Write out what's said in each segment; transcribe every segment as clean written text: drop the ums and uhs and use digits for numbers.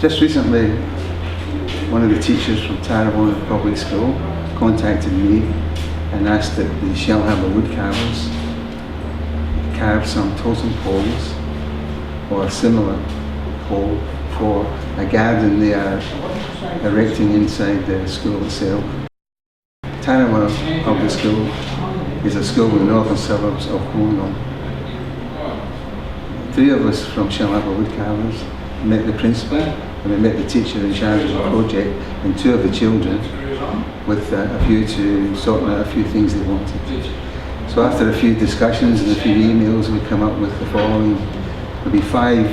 Just recently, one of the teachers from Tarrawanna Public School contacted me and asked that the Shellharbour Woodcarvers carve some totem poles or a similar pole for a garden they are erecting inside the school itself. Tarrawanna Public School is a school in the northern suburbs of Wollongong. 3 of us from Shellharbour Woodcarvers met the principal and we met the teacher in charge of the project and 2 of the children with a view to sorting out a few things they wanted. So after a few discussions and a few emails, we come up with the following. There'll be 5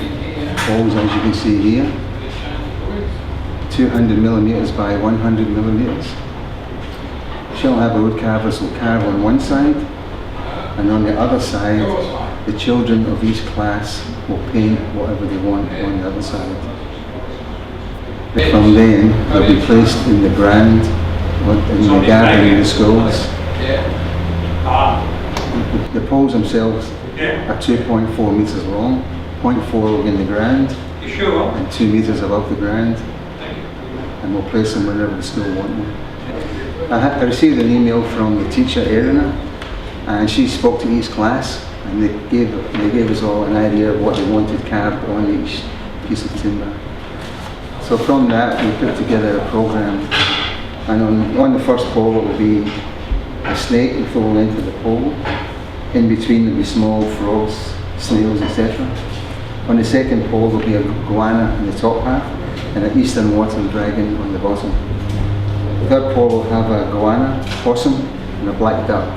poles, as you can see here, 200mm by 100mm. Shellharbour Woodcarvers will carve on one side, and on the other side, the children of each class will paint whatever they want on the other side. From then, they'll be placed in the grand, in the garden in the schools. The poles themselves are 2.4 metres long, 0.4 in the grand, and 2 metres above the grand, and we'll place them wherever the school want them. I received an email from the teacher, Erina, and she spoke to each class, and they gave us all an idea of what they wanted carved on each piece of timber. So from that, we put together a program, and on the first pole it will be a snake the full length of the pole. In between there'll be small frogs, snails, etc. On the second pole there'll be a goanna in the top half and an eastern water dragon on the bottom. The third pole will have a goanna, possum and a black duck.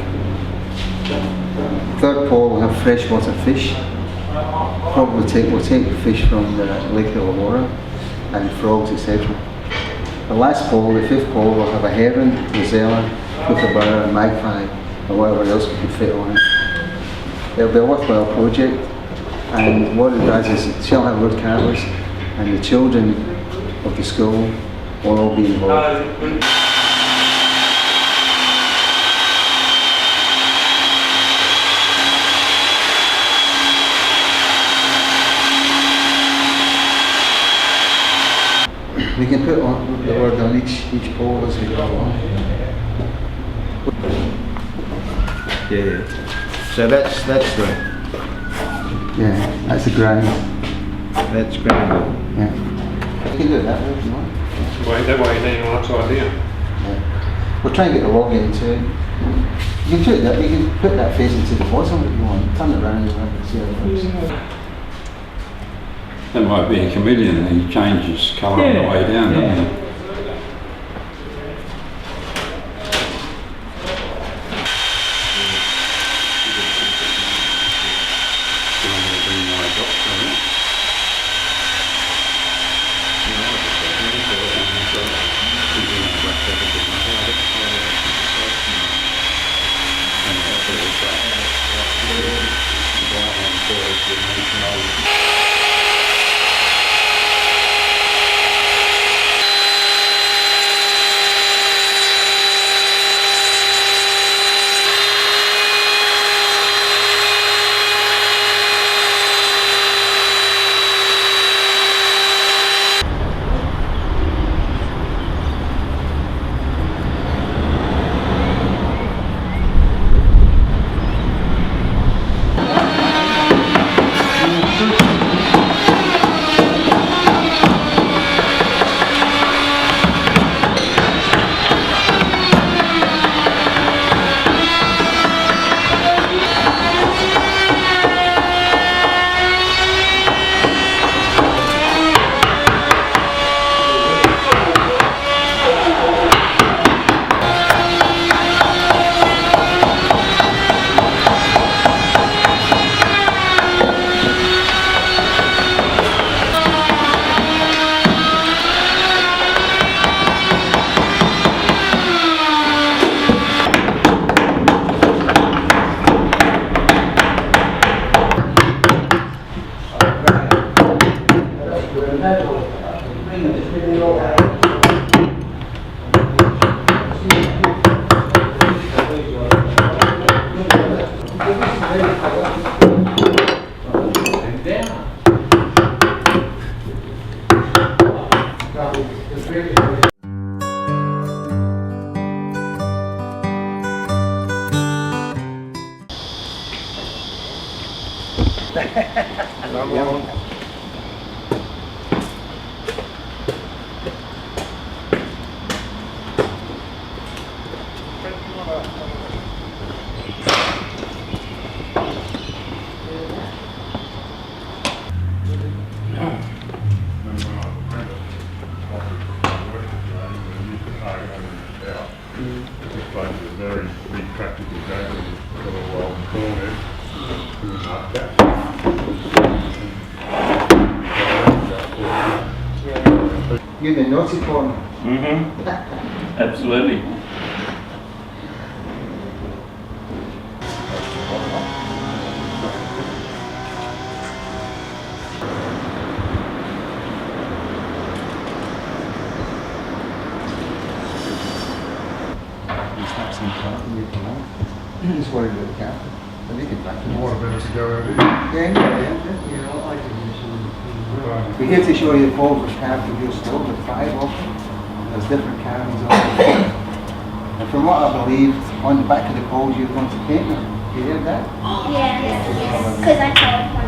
The third pole will have freshwater fish. We'll take fish from the Lake Illawarra and frogs, etc. The last pole, the 5th pole, will have a heron, gazelle, kookaburra, magpie, and whatever else we can fit on it. It'll be a worthwhile project, and what it does is Shellharbour Woodcarvers and the children of the school will all be involved. We can put the word on each pole as we go along. Yeah. So that's the that's the ground. That's ground. Yeah. You can do it that way if you want. That way then you'll upside down. Yeah. We'll try and get the log in too. You can put that facing to the bottom if you want. Turn it around and see how it looks. That might be a chameleon and he changes colour on the way down, doesn't he? This place is a very big practical garden, got a wild corn there, doing like that. You're in the naughty corner. Absolutely. Just worried about the cat. But they can back it. What a minute to go out here. We're here to show you the poles with carved in your store, with 5 of them. There's different carvings on them. And from what I believe, on the back of the poles you're going to paint them. You hear that? Yes, because I told my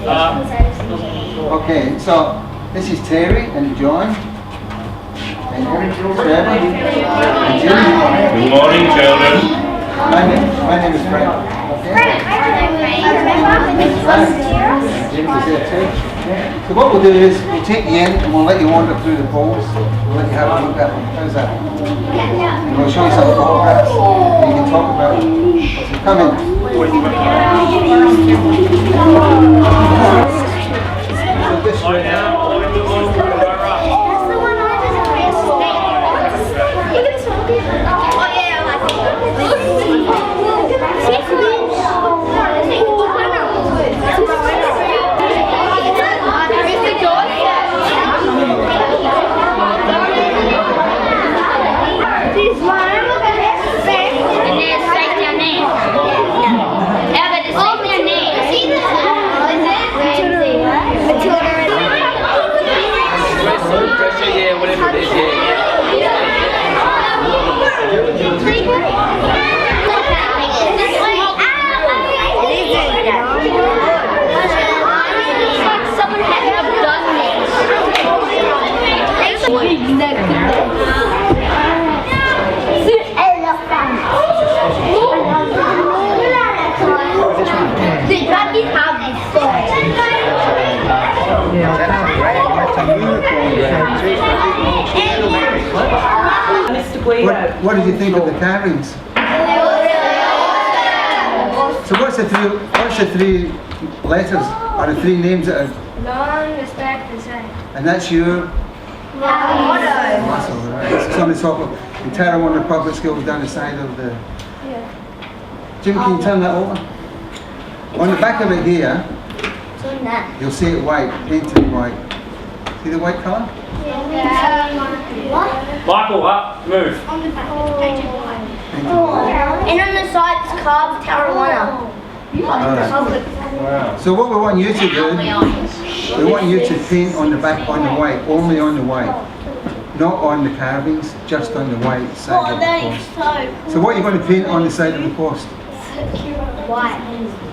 mom. Okay, so this is Terry and John. And Trevor. And Jim. Good morning, children. My name is Frank. Okay? James is there too. So what we'll do is we'll take you in and we'll let you wander through the poles. We'll let you have a look at them. How's that? And we'll show you some photographs and you can talk about it. So come in. So this way now. What did you think of the carvings? So what's the three letters or the 3 names that are? Learn, respect, and say. And that's your Motto. So on the top of the Tarrawanna Public Schools down the side of the. Jim, can you turn that over? On the back of it here, you'll see it white, painted white. See the white colour? What? Michael, up, move. On the back, and on the side it's carved Tarrawanna. Alright. So what we want you to do, we want you to paint on the back on the white, only on the white. Not on the carvings, just on the white side of the post. So what are you going to paint on the side of the post? White.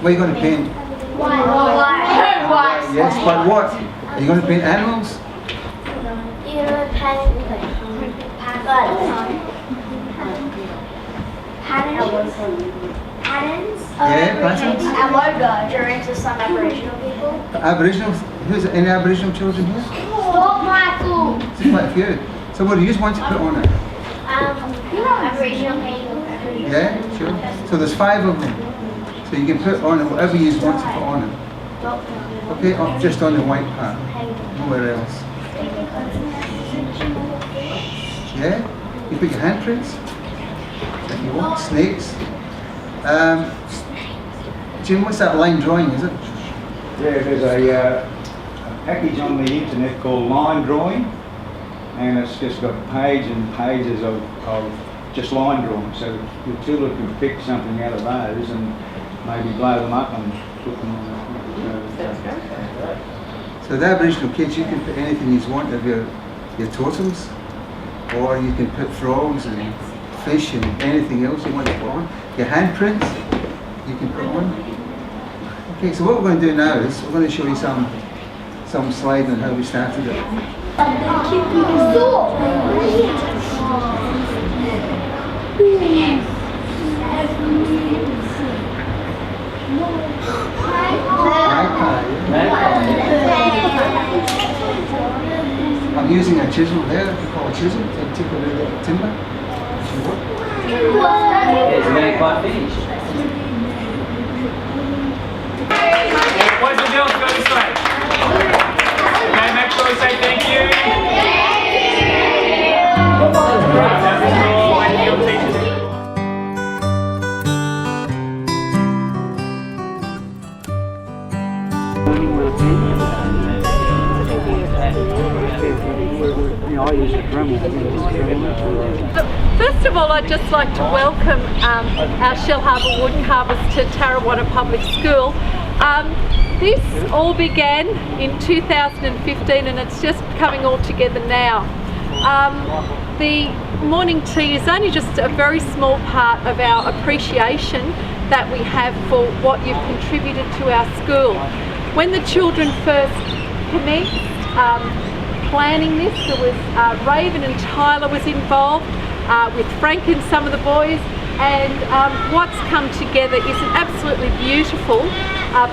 What are you going to paint? White. Yes, but what? Are you going to paint animals? You're going to paint patterns. Yeah, patterns. Our logo. During to some Aboriginal people. Aboriginals? Who's any Aboriginal children here? Stop, Michael. There's quite a few. So what do you want to put on it? Aboriginal people. Yeah, sure. So there's 5 of them. So you can put on it whatever you want to put on it. Okay, just on the white part. Nowhere else. Yeah? You put your handprints. If you want. Snakes. Jim, what's that line drawing, is it? Yeah, there's a package on the internet called line drawing, and it's just got pages and pages of just line drawing. So the tutor can pick something out of those and maybe blow them up and put them on. So the Aboriginal kids, you can put anything you want of your totems, or you can put frogs and fish and anything else you want to put on. Your handprints, you can put on. Okay, so what we're going to do now is we're going to show you some slides on how we started it. I'm using a chisel there, we call a chisel, to take a little bit of timber. It's very quite finished. Boys and girls, go this way. Okay, make sure we say thank you. Right, now this is all waiting for your teachers. First of all, I'd just like to welcome our Shellharbour Woodcarvers to Tarrawanna Public School. This all began in 2015 and it's just coming all together now. The morning tea is only just a very small part of our appreciation that we have for what you've contributed to our school. When the children first commenced planning this, there was Raven and Tyler was involved with Frank and some of the boys, and what's come together is an absolutely beautiful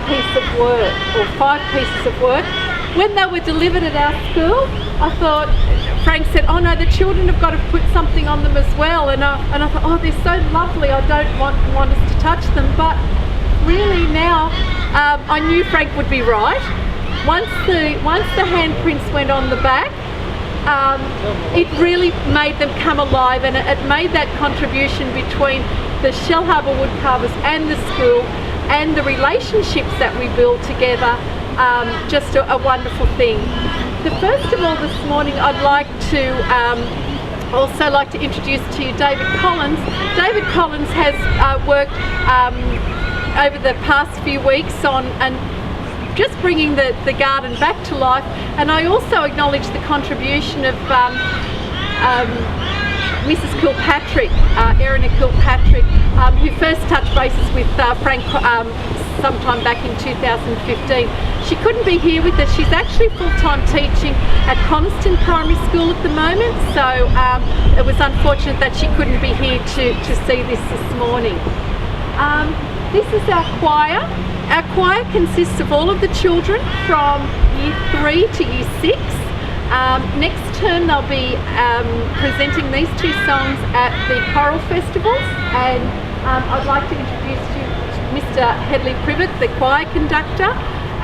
piece of work, or 5 pieces of work. When they were delivered at our school, I thought, Frank said, oh no, the children have got to put something on them as well, and I thought, oh, they're so lovely, I don't want us to touch them, but really now I knew Frank would be right. Once the handprints went on the back, it really made them come alive, and it made that contribution between the Shellharbour Woodcarvers and the school and the relationships that we build together, just a wonderful thing. First of all, this morning I'd like to also like to introduce to you David Collins. David Collins has worked over the past few weeks on just bringing the garden back to life, and I also acknowledge the contribution of Mrs. Kilpatrick, Erin Kilpatrick, who first touched bases with Frank sometime back in 2015. She couldn't be here with us. She's actually full-time teaching at Coniston Primary School at the moment, so it was unfortunate that she couldn't be here to see this morning. This is our choir. Our choir consists of all of the children from Year 3 to Year 6. Next term they'll be presenting these 2 songs at the choral festivals, and I'd like to introduce you to Mr. Hedley Privet, the choir conductor,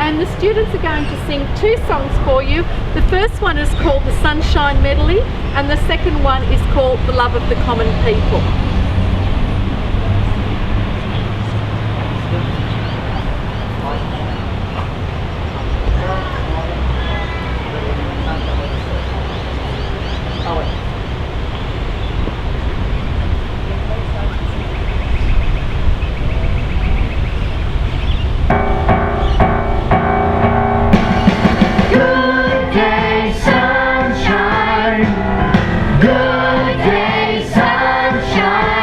and the students are going to sing 2 songs for you. The first one is called the Sunshine Medley, and the second one is called The Love of the Common People. Good day, sunshine.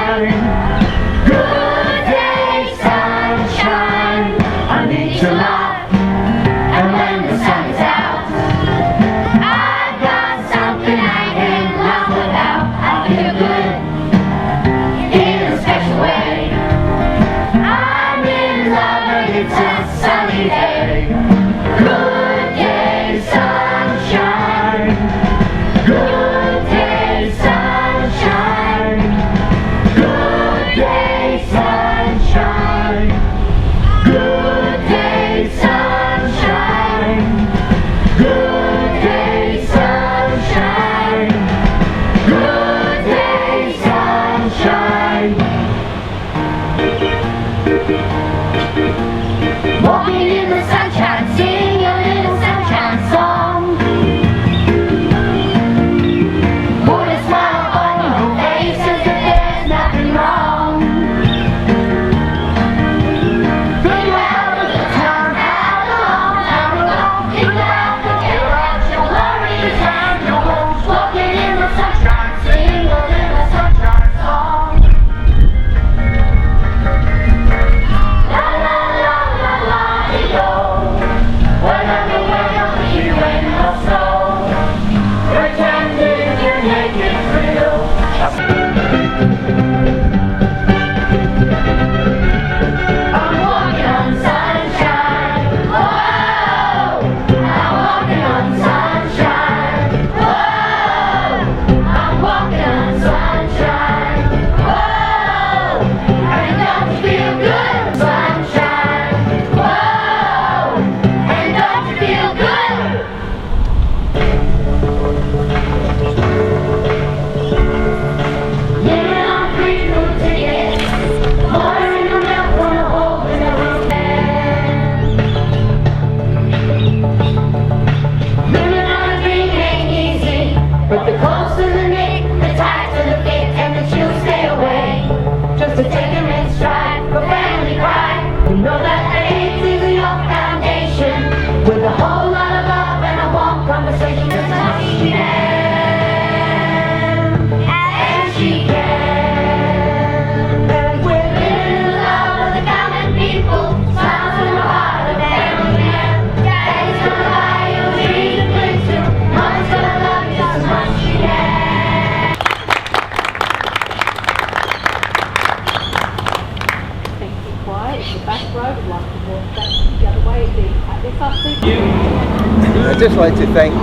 I'd just like to thank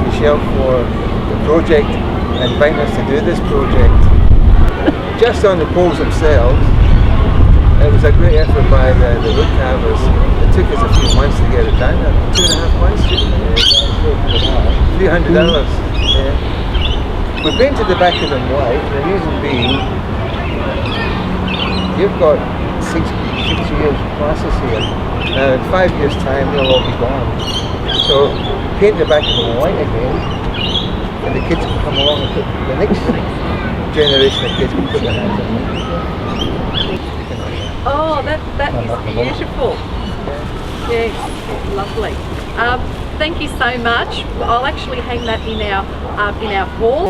Michelle for the project and inviting us to do this project. Just on the poles themselves, it was a great effort by the Woodcarvers. It took us a few months to get it done, 2.5 months, $300. Yeah. We've been to the back of them white, the reason being, you've got six years classes here. In 5 years' time, they'll all be gone. So paint the back of them white again, and the kids can come along and put the next generation of kids can put their hands on it. Oh, that is beautiful. Yes, lovely. Thank you so much. I'll actually hang that in our hall.